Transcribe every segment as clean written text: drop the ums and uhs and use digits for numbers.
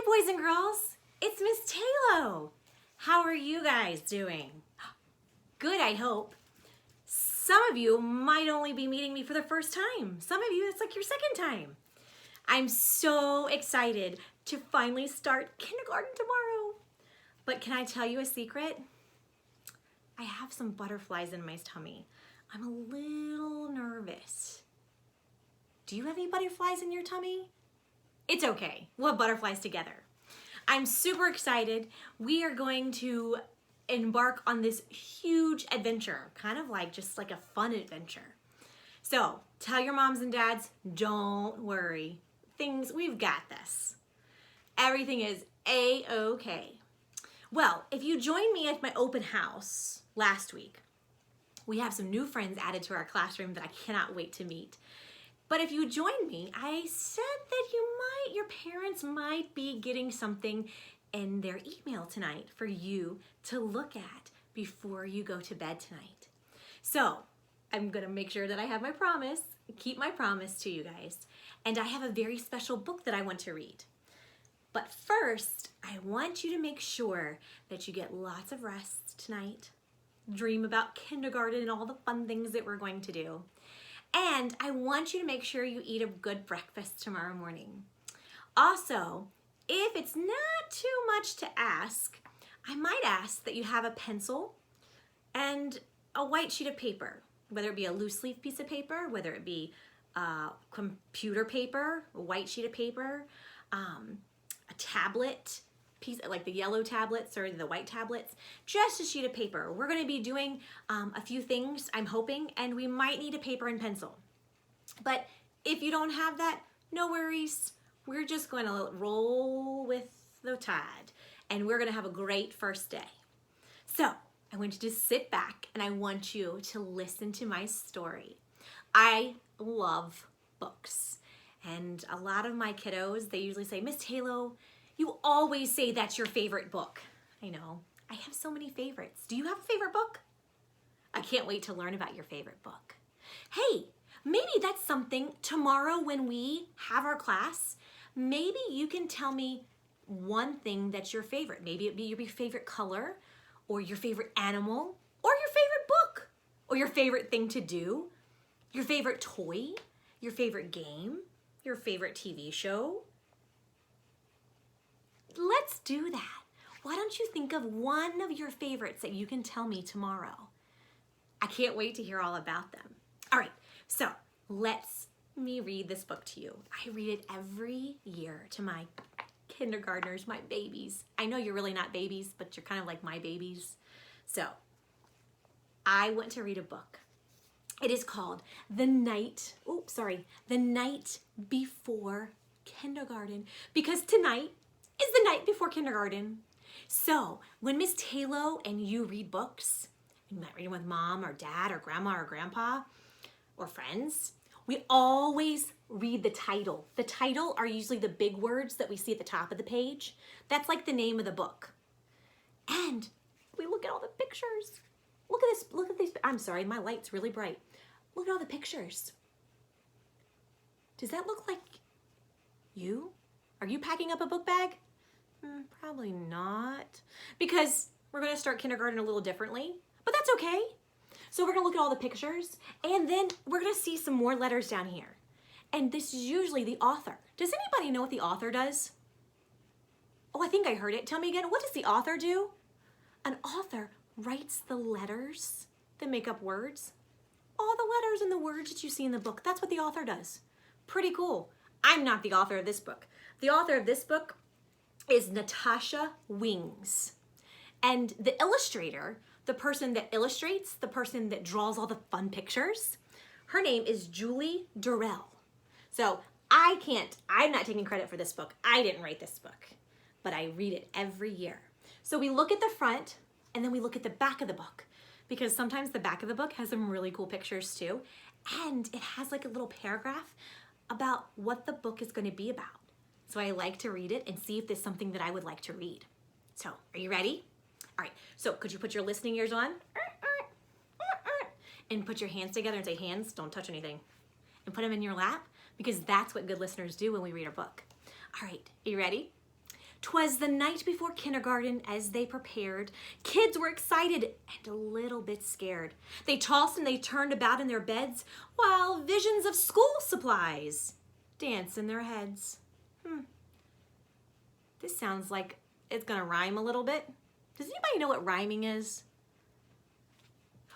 boys and girls, it's Miss Taylo. How are you guys doing? Good, I hope. Some of you might only be meeting me for the first time. Some of you, it's like your second time. I'm so excited to finally start kindergarten tomorrow. But can I tell you a secret? I have some butterflies in my tummy. I'm a little nervous. Do you have any butterflies in your tummy? It's okay, we'll have butterflies together. I'm super excited. We are going to embark on this huge adventure, kind of like just like a fun adventure. So tell your moms and dads, don't worry. We've got this. Everything is A-okay. Well, if you joined me at my open house last week, we have some new friends added to our classroom that I cannot wait to meet. But if you joined me, I said that your parents might be getting something in their email tonight for you to look at before you go to bed tonight. So I'm gonna make sure that I have my promise, keep my promise to you guys. And I have a very special book that I want to read. But first, I want you to make sure that you get lots of rest tonight. Dream about kindergarten and all the fun things that we're going to do. And I want you to make sure you eat a good breakfast tomorrow morning. Also, if it's not too much to ask, I might ask that you have a pencil and a white sheet of paper, whether it be a loose leaf piece of paper, whether it be computer paper, a white sheet of paper, a tablet piece, like the yellow tablets or the white tablets, just a sheet of paper. We're going to be doing a few things, I'm hoping, and we might need a paper and pencil. But if you don't have that, no worries. We're just going to roll with the tide, and we're going to have a great first day. So I want you to sit back, and I want you to listen to my story. I love books, and a lot of my kiddos, they usually say, Miss Taylo, you always say that's your favorite book. I know, I have so many favorites. Do you have a favorite book? I can't wait to learn about your favorite book. Hey, maybe that's something tomorrow when we have our class, maybe you can tell me one thing that's your favorite. Maybe it'd be your favorite color, or your favorite animal, or your favorite book, or your favorite thing to do, your favorite toy, your favorite game, your favorite TV show. Let's do that. Why don't you think of one of your favorites that you can tell me tomorrow? I can't wait to hear all about them. All right, so let me read this book to you. I read it every year to my kindergartners, my babies. I know you're really not babies, but you're kind of like my babies. So I want to read a book. It is called The Night Before Kindergarten, because tonight is the night before kindergarten. So when Miss Taylo and you read books, you might read them with mom or dad or grandma or grandpa or friends, we always read the title. The title are usually the big words that we see at the top of the page. That's like the name of the book. And we look at all the pictures. Look at these. I'm sorry, my light's really bright. Look at all the pictures. Does that look like you? Are you packing up a book bag? Probably not, because we're going to start kindergarten a little differently, but that's okay. So we're going to look at all the pictures, and then we're going to see some more letters down here. And this is usually the author. Does anybody know what the author does? Oh, I think I heard it. Tell me again, what does the author do? An author writes the letters that make up words. All the letters and the words that you see in the book, that's what the author does. Pretty cool. I'm not the author of this book. The author of this book is Natasha Wings. And the illustrator, the person that illustrates, the person that draws all the fun pictures, her name is Julie Durrell. So I'm not taking credit for this book. I didn't write this book, but I read it every year. So we look at the front and then we look at the back of the book, because sometimes the back of the book has some really cool pictures too. And it has like a little paragraph about what the book is going to be about. So I like to read it and see if there's something that I would like to read. So, are you ready? All right, so could you put your listening ears on? And put your hands together and say, hands, don't touch anything. And put them in your lap, because that's what good listeners do when we read a book. All right, are you ready? 'Twas the night before kindergarten as they prepared. Kids were excited and a little bit scared. They tossed and they turned about in their beds while visions of school supplies danced in their heads. This sounds like it's gonna rhyme a little bit. Does anybody know what rhyming is?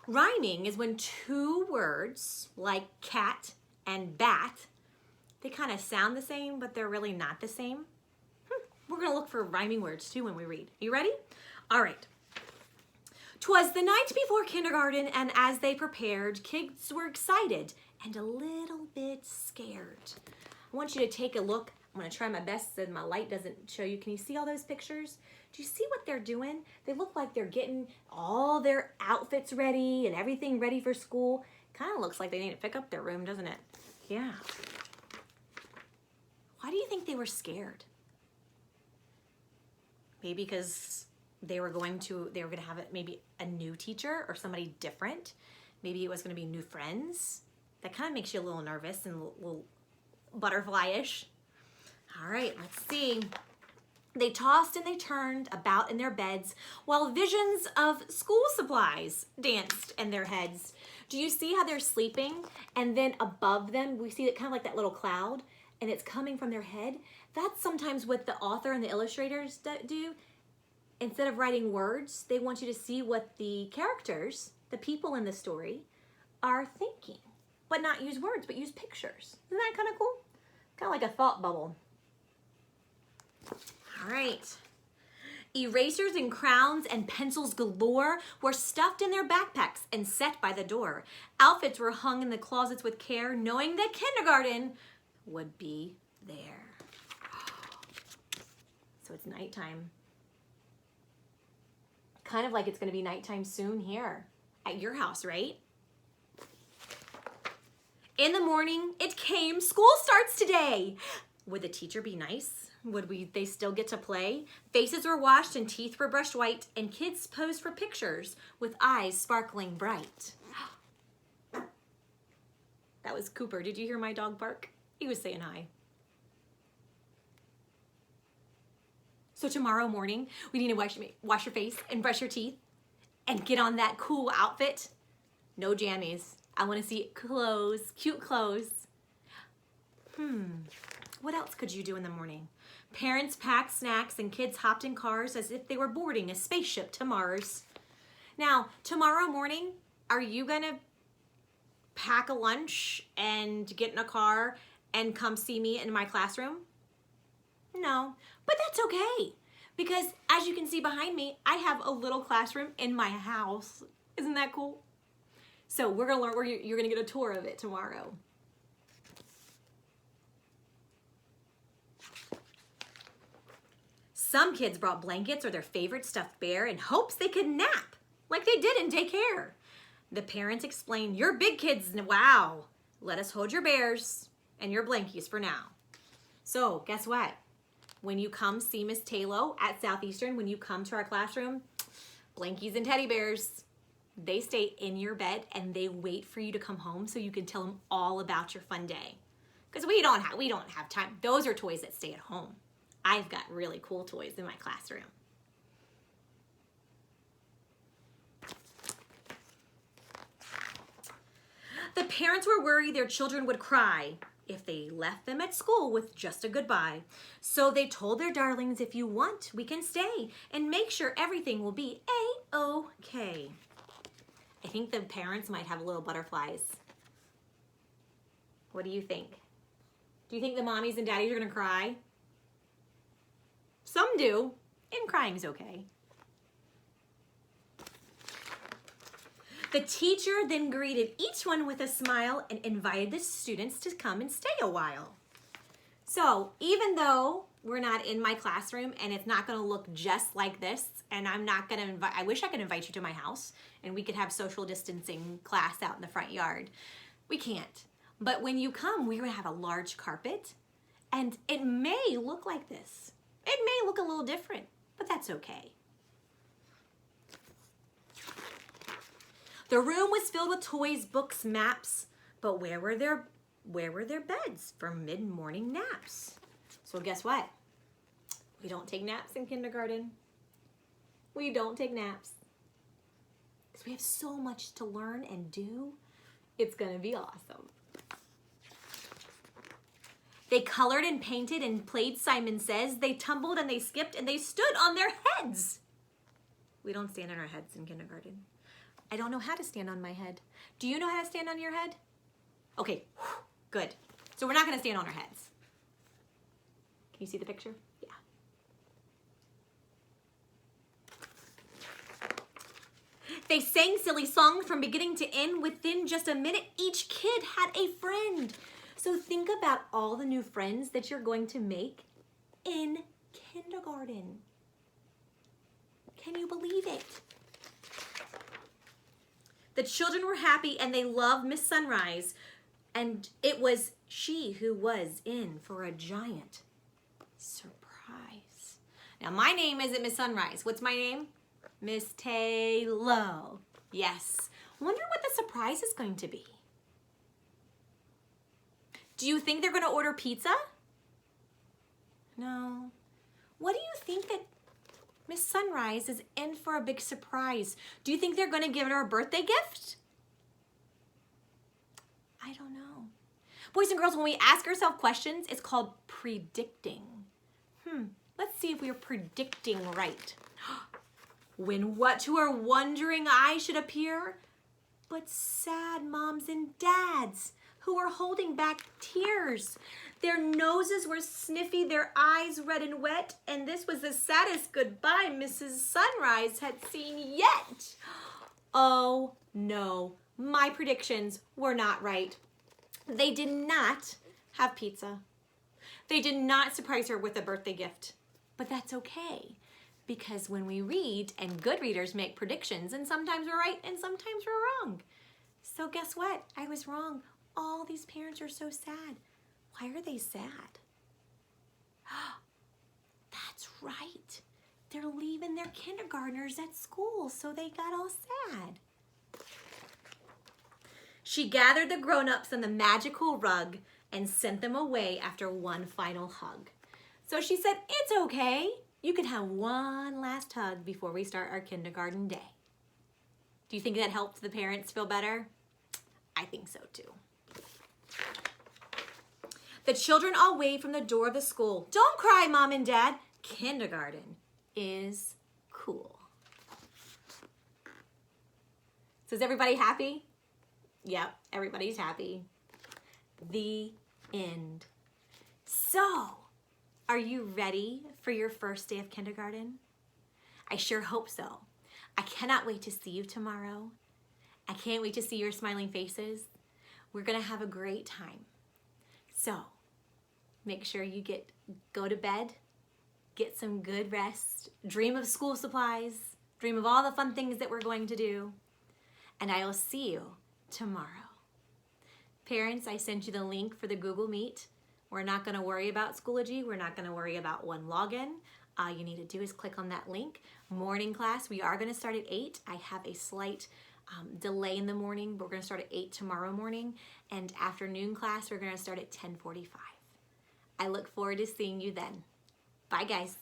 Rhyming is when two words, like cat and bat, they kind of sound the same, but they're really not the same. We're gonna look for rhyming words too when we read. You ready? All right. 'Twas the night before kindergarten, and as they prepared, kids were excited and a little bit scared. I want you to take a look. I'm gonna try my best so my light doesn't show you. Can you see all those pictures? Do you see what they're doing? They look like they're getting all their outfits ready and everything ready for school. Kind of looks like they need to pick up their room, doesn't it? Yeah. Why do you think they were scared? Maybe because they were going to have maybe a new teacher or somebody different. Maybe it was gonna be new friends. That kind of makes you a little nervous and a little butterfly-ish. All right, let's see. They tossed and they turned about in their beds while visions of school supplies danced in their heads. Do you see how they're sleeping? And then above them, we see it kind of like that little cloud, and it's coming from their head. That's sometimes what the author and the illustrators do. Instead of writing words, they want you to see what the characters, the people in the story, are thinking. But not use words, but use pictures. Isn't that kind of cool? Kind of like a thought bubble. All right. Erasers and crowns and pencils galore were stuffed in their backpacks and set by the door. Outfits were hung in the closets with care, knowing that kindergarten would be there. So it's nighttime. Kind of like it's going to be nighttime soon here at your house, right? In the morning, it came. School starts today. Would the teacher be nice? Would they still get to play? Faces were washed and teeth were brushed white, and kids posed for pictures with eyes sparkling bright. That was Cooper. Did you hear my dog bark? He was saying hi. So tomorrow morning, we need to wash your face and brush your teeth and get on that cool outfit. No jammies. I want to see clothes, cute clothes. What else could you do in the morning? Parents packed snacks and kids hopped in cars as if they were boarding a spaceship to Mars. Now, tomorrow morning, are you gonna pack a lunch and get in a car and come see me in my classroom? No, but that's okay. Because as you can see behind me, I have a little classroom in my house. Isn't that cool? So we're gonna learn, you're gonna get a tour of it tomorrow. Some kids brought blankets or their favorite stuffed bear in hopes they could nap like they did in daycare. The parents explained, "You're big kids, wow. Let us hold your bears and your blankies for now." So guess what? When you come see Miss Taylor at Southeastern, when you come to our classroom, blankies and teddy bears, they stay in your bed and they wait for you to come home so you can tell them all about your fun day. Because we don't have time. Those are toys that stay at home. I've got really cool toys in my classroom. The parents were worried their children would cry if they left them at school with just a goodbye. So they told their darlings, "If you want, we can stay and make sure everything will be A-OK." I think the parents might have little butterflies. What do you think? Do you think the mommies and daddies are gonna cry? Some do, and crying's okay. The teacher then greeted each one with a smile and invited the students to come and stay a while. So even though we're not in my classroom and it's not gonna look just like this, and I'm not gonna invite, I wish I could invite you to my house and we could have social distancing class out in the front yard. We can't. But when you come, we're gonna have a large carpet and it may look like this. It may look a little different, but that's okay. The room was filled with toys, books, maps, but where were their beds for mid-morning naps? So guess what? We don't take naps in kindergarten. We don't take naps. Because we have so much to learn and do. It's gonna be awesome. They colored and painted and played Simon Says. They tumbled and they skipped and they stood on their heads. We don't stand on our heads in kindergarten. I don't know how to stand on my head. Do you know how to stand on your head? Okay, good. So we're not gonna stand on our heads. Can you see the picture? Yeah. They sang silly songs from beginning to end. Within just a minute, each kid had a friend. So think about all the new friends that you're going to make in kindergarten. Can you believe it? The children were happy and they loved Miss Sunrise. And it was she who was in for a giant surprise. Now my name isn't Miss Sunrise. What's my name? Miss Taylor. Yes. Wonder what the surprise is going to be. Do you think they're going to order pizza? No. What do you think that Miss Sunrise is in for a big surprise? Do you think they're going to give her a birthday gift? I don't know. Boys and girls, when we ask ourselves questions, it's called predicting. Let's see if we are predicting right. When what to our wondering eyes should appear, but sad moms and dads who were holding back tears. Their noses were sniffy, their eyes red and wet, and this was the saddest goodbye Mrs. Sunrise had seen yet. Oh no, my predictions were not right. They did not have pizza. They did not surprise her with a birthday gift, but that's okay. Because when we read, and good readers make predictions, and sometimes we're right and sometimes we're wrong. So guess what? I was wrong. All these parents are so sad. Why are they sad? That's right. They're leaving their kindergartners at school, so they got all sad. She gathered the grown-ups on the magical rug and sent them away after one final hug. So she said, it's okay. You can have one last hug before we start our kindergarten day. Do you think that helped the parents feel better? I think so too. The children all waved from the door of the school. Don't cry, Mom and Dad. Kindergarten is cool. So is everybody happy? Yep, everybody's happy. The end. So, are you ready for your first day of kindergarten? I sure hope so. I cannot wait to see you tomorrow. I can't wait to see your smiling faces. We're gonna have a great time. So, make sure you go to bed, get some good rest, dream of school supplies, dream of all the fun things that we're going to do, and I will see you tomorrow. Parents, I sent you the link for the Google Meet. We're not gonna worry about Schoology. We're not gonna worry about one login. All you need to do is click on that link. Morning class, we are gonna start at 8. I have a slight delay in the morning, but we're gonna start at 8 tomorrow morning. And afternoon class, we're gonna start at 10:45. I look forward to seeing you then. Bye, guys.